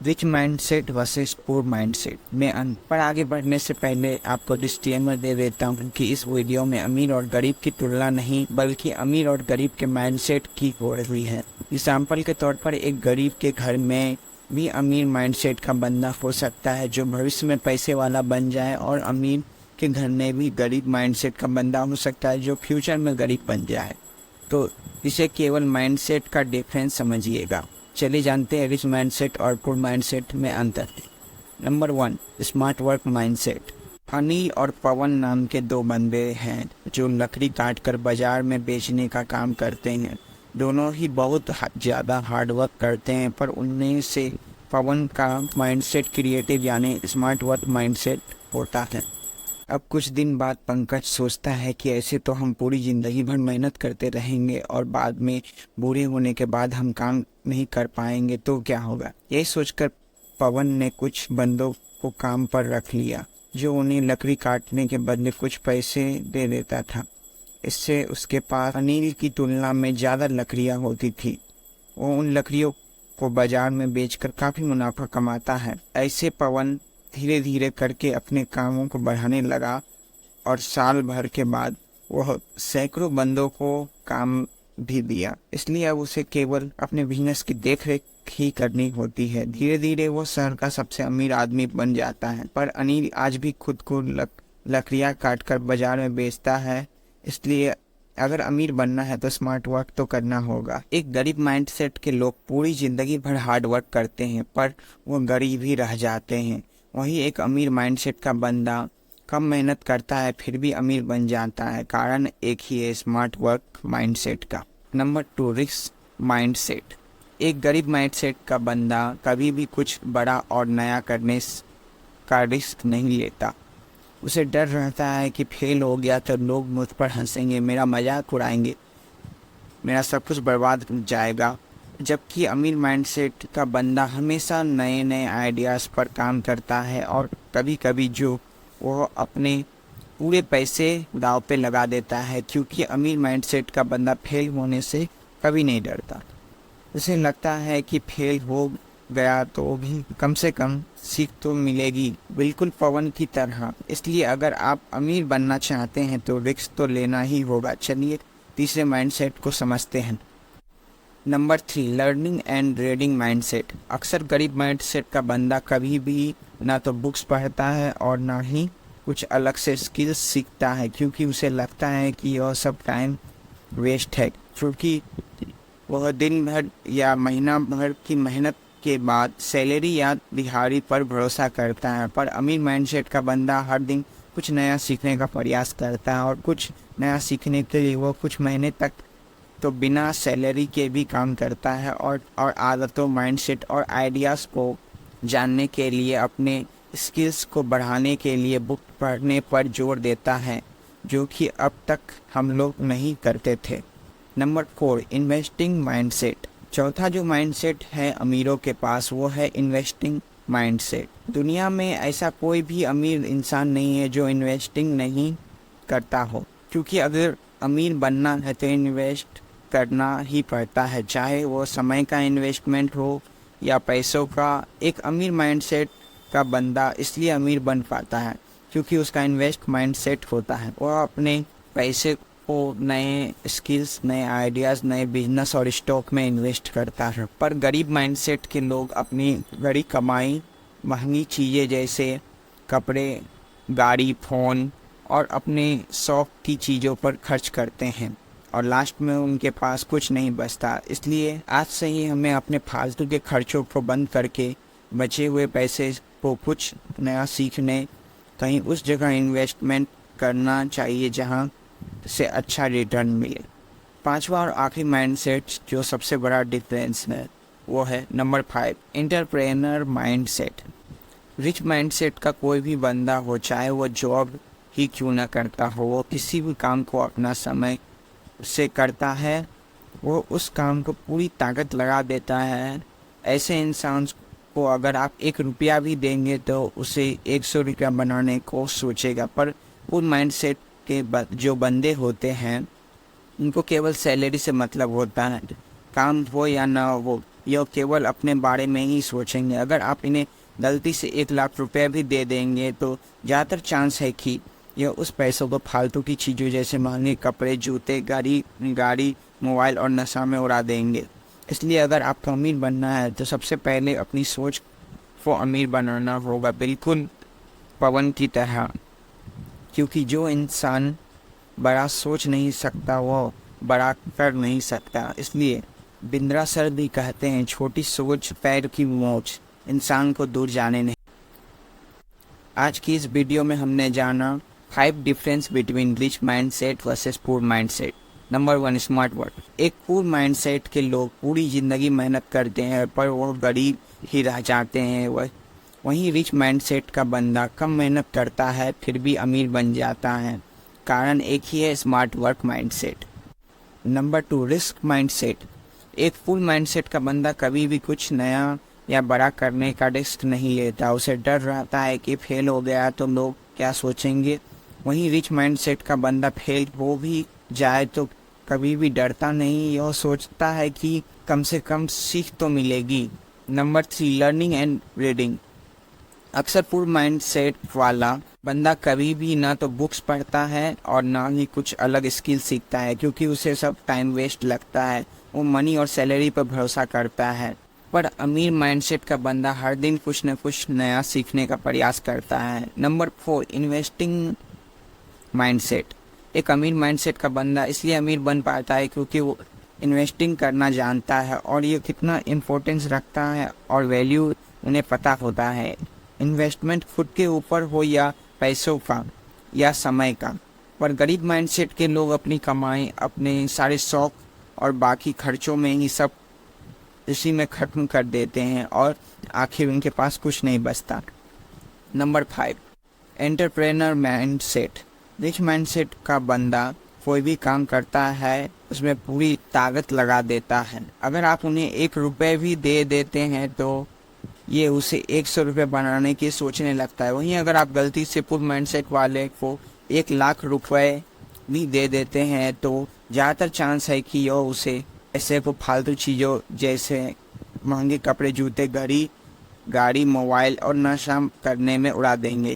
Rich mindset versus poor mindset में अंतर। पर आगे बढ़ने से पहले आपको डिस्क्लेमर दे देता हूँ कि इस वीडियो में अमीर और गरीब की तुलना नहीं बल्कि अमीर और गरीब के माइंडसेट की हो रही है। एग्जाम्पल के तौर पर एक गरीब के घर में भी अमीर माइंडसेट का बंदा हो सकता है जो भविष्य में पैसे वाला बन जाए, और अमीर के घर में भी गरीब माइंडसेट का बंदा हो सकता है जो फ्यूचर में गरीब बन जाए। तो इसे केवल माइंडसेट का डिफरेंस समझिएगा। चलिए जानते हैं रिच माइंडसेट और पुअर माइंडसेट में अंतर। Number 1, smart work mindset. Anil और पवन नाम के दो बंदे हैं जो लकड़ी काटकर बाजार में बेचने का काम करते हैं। दोनों ही बहुत ज़्यादा हार्ड वर्क करते हैं, पर उनमें से पवन का माइंडसेट क्रिएटिव यानी स्मार्ट वर्क माइंडसेट होता है। अब कुछ दिन बाद पंकज सोचता है कि ऐसे तो हम पूरी ज़िंदगी भर मेहनत करते रहेंगे और बाद में बूढ़े होने के बाद हम काम नहीं कर पाएंगे, तो क्या होगा। यही सोचकर पवन ने कुछ बंदों को काम पर रख लिया जो उन्हें लकड़ी काटने के बदले कुछ पैसे दे देता था। इससे उसके पास अनिल की तुलना में ज़्यादा लकड़ियाँ होती थी। वो उन लकड़ियों को बाजार में बेचकर काफ़ी मुनाफा कमाता है। ऐसे पवन धीरे धीरे करके अपने कामों को बढ़ाने लगा और साल भर के बाद वह सैकड़ों बंदों को काम भी दिया। इसलिए अब उसे केवल अपने बिजनेस की देखरेख ही करनी होती है। धीरे धीरे वो शहर का सबसे अमीर आदमी बन जाता है। पर अनिल आज भी खुद को लकड़ियाँ काटकर बाजार में बेचता है। इसलिए अगर अमीर बनना है तो स्मार्ट वर्क तो करना होगा। एक गरीब माइंडसेट के लोग पूरी जिंदगी भर हार्ड वर्क करते हैं पर वो गरीब ही रह जाते हैं। वहीं एक अमीर माइंडसेट का बंदा कम मेहनत करता है फिर भी अमीर बन जाता है। कारण एक ही है, स्मार्ट वर्क माइंडसेट का। Number 2, risk mindset. एक गरीब माइंडसेट का बंदा कभी भी कुछ बड़ा और नया करने का रिस्क नहीं लेता। उसे डर रहता है कि फेल हो गया तो लोग मुझ पर हंसेंगे, मेरा मजाक उड़ाएंगे, मेरा सब कुछ बर्बाद हो जाएगा। जबकि अमीर माइंडसेट का बंदा हमेशा नए नए आइडियाज़ पर काम करता है और कभी कभी जो वो अपने पूरे पैसे दांव पे लगा देता है, क्योंकि अमीर माइंडसेट का बंदा फेल होने से कभी नहीं डरता। उसे लगता है कि फेल हो गया तो भी कम से कम सीख तो मिलेगी, बिल्कुल पवन की तरह। इसलिए अगर आप अमीर बनना चाहते हैं तो रिस्क तो लेना ही होगा। चलिए तीसरे माइंडसेट को समझते हैं। Number 3, learning and reading mindset. अक्सर गरीब माइंडसेट का बंदा कभी भी ना तो बुक्स पढ़ता है और ना ही कुछ अलग से स्किल्स सीखता है, क्योंकि उसे लगता है कि यह सब टाइम वेस्ट है। क्योंकि वह दिन भर या महीना भर की मेहनत के बाद सैलरी या दिहाड़ी पर भरोसा करता है। पर अमीर माइंडसेट का बंदा हर दिन कुछ नया सीखने का प्रयास करता है, और कुछ नया सीखने के लिए वो कुछ महीने तक तो बिना सैलरी के भी काम करता है और आदतों, माइंडसेट और आइडियाज़ को जानने के लिए, अपने स्किल्स को बढ़ाने के लिए बुक पढ़ने पर जोर देता है, जो कि अब तक हम लोग नहीं करते थे। Number 4, investing mindset. चौथा जो माइंडसेट है अमीरों के पास वो है इन्वेस्टिंग माइंडसेट। दुनिया में ऐसा कोई भी अमीर इंसान नहीं है जो इन्वेस्टिंग नहीं करता हो, क्योंकि अगर अमीर बनना है तो इन्वेस्ट करना ही पड़ता है, चाहे वो समय का इन्वेस्टमेंट हो या पैसों का। एक अमीर माइंडसेट का बंदा इसलिए अमीर बन पाता है क्योंकि उसका इन्वेस्ट माइंडसेट होता है। वह अपने पैसे को नए स्किल्स, नए आइडियाज़, नए बिजनेस और स्टॉक में इन्वेस्ट करता है। पर गरीब माइंडसेट के लोग अपनी बड़ी कमाई महंगी चीज़ें जैसे कपड़े, गाड़ी, फ़ोन और अपने शौक की चीज़ों पर खर्च करते हैं और लास्ट में उनके पास कुछ नहीं बचता। इसलिए आज से ही हमें अपने फालतू के खर्चों को बंद करके बचे हुए पैसे को कुछ नया सीखने, कहीं उस जगह इन्वेस्टमेंट करना चाहिए जहां से अच्छा रिटर्न मिले। पांचवा और आखिरी माइंडसेट जो सबसे बड़ा डिफरेंस है वो है number 5, entrepreneur mindset. Rich mindset का कोई भी बंदा हो, चाहे वो जॉब ही क्यों ना करता हो, वो किसी भी काम को अपना समय से करता है, वो उस काम को पूरी ताकत लगा देता है। ऐसे इंसान को अगर आप 1 रुपया भी देंगे तो उसे 100 रुपया बनाने को सोचेगा। पर उन माइंडसेट के जो बंदे होते हैं उनको केवल सैलरी से मतलब होता है, काम हो या ना हो, यह केवल अपने बारे में ही सोचेंगे। अगर आप इन्हें गलती से 1 लाख रुपए भी दे देंगे तो ज़्यादातर चांस है कि यह उस पैसों को फालतू की चीज़ों जैसे महंगे कपड़े, जूते, गाड़ी, मोबाइल और नशा में उड़ा देंगे। इसलिए अगर आपको अमीर बनना है तो सबसे पहले अपनी सोच को अमीर बनाना होगा, बिल्कुल पवन की तरह, क्योंकि जो इंसान बड़ा सोच नहीं सकता वो बड़ा कर नहीं सकता। इसलिए बिंद्रा सर भी कहते हैं, छोटी सोच पैर की मोच, इंसान को दूर जाने नहीं। आज की इस वीडियो में हमने जाना 5 difference between rich mindset versus poor mindset. Number 1, smart work. एक पुअर माइंडसेट के लोग पूरी ज़िंदगी मेहनत करते हैं पर वो गरीब ही रह जाते हैं। वहीं रिच माइंडसेट का बंदा कम मेहनत करता है फिर भी अमीर बन जाता है। कारण एक ही है, smart work mindset. Number 2, risk mindset. एक फुल माइंडसेट का बंदा कभी भी कुछ नया या बड़ा करने का रिस्क नहीं लेता। उसे डर रहता है कि फेल हो गया तो लोग क्या सोचेंगे। वहीं रिच माइंडसेट का बंदा फेल हो भी जाए तो कभी भी डरता नहीं, यह सोचता है कि कम से कम सीख तो मिलेगी। Number 3, learning and reading. अक्सर फुल माइंडसेट वाला बंदा कभी भी ना तो बुक्स पढ़ता है और ना ही कुछ अलग स्किल सीखता है, क्योंकि उसे सब टाइम वेस्ट लगता है। वो मनी और सैलरी पर भरोसा करता है। पर अमीर माइंडसेट का बंदा हर दिन कुछ न कुछ नया सीखने का प्रयास करता है। Number 4, investing mindset. एक अमीर माइंडसेट का बंदा इसलिए अमीर बन पाता है क्योंकि वो इन्वेस्टिंग करना जानता है और ये कितना इम्पोर्टेंस रखता है और वैल्यू उन्हें पता होता है। इन्वेस्टमेंट खुद के ऊपर हो या पैसों का या समय का। पर गरीब माइंडसेट के लोग अपनी कमाई, अपने सारे शौक और बाकी खर्चों में ही सब इसी में ख़त्म कर देते हैं और आखिर उनके पास कुछ नहीं बचता। Number 5, entrepreneur mindset. Rich mindset का बंदा कोई भी काम करता है उसमें पूरी ताकत लगा देता है। अगर आप उन्हें 1 रुपये भी दे देते हैं तो ये उसे 100 रुपये बनाने की सोचने लगता है। वहीं अगर आप गलती से पुअर माइंडसेट वाले को 1 लाख रुपए भी दे देते हैं तो ज़्यादातर चांस है कि यह उसे ऐसे को फालतू चीज़ों जैसे महंगे कपड़े, जूते, गाड़ी, मोबाइल और नशा करने में उड़ा देंगे।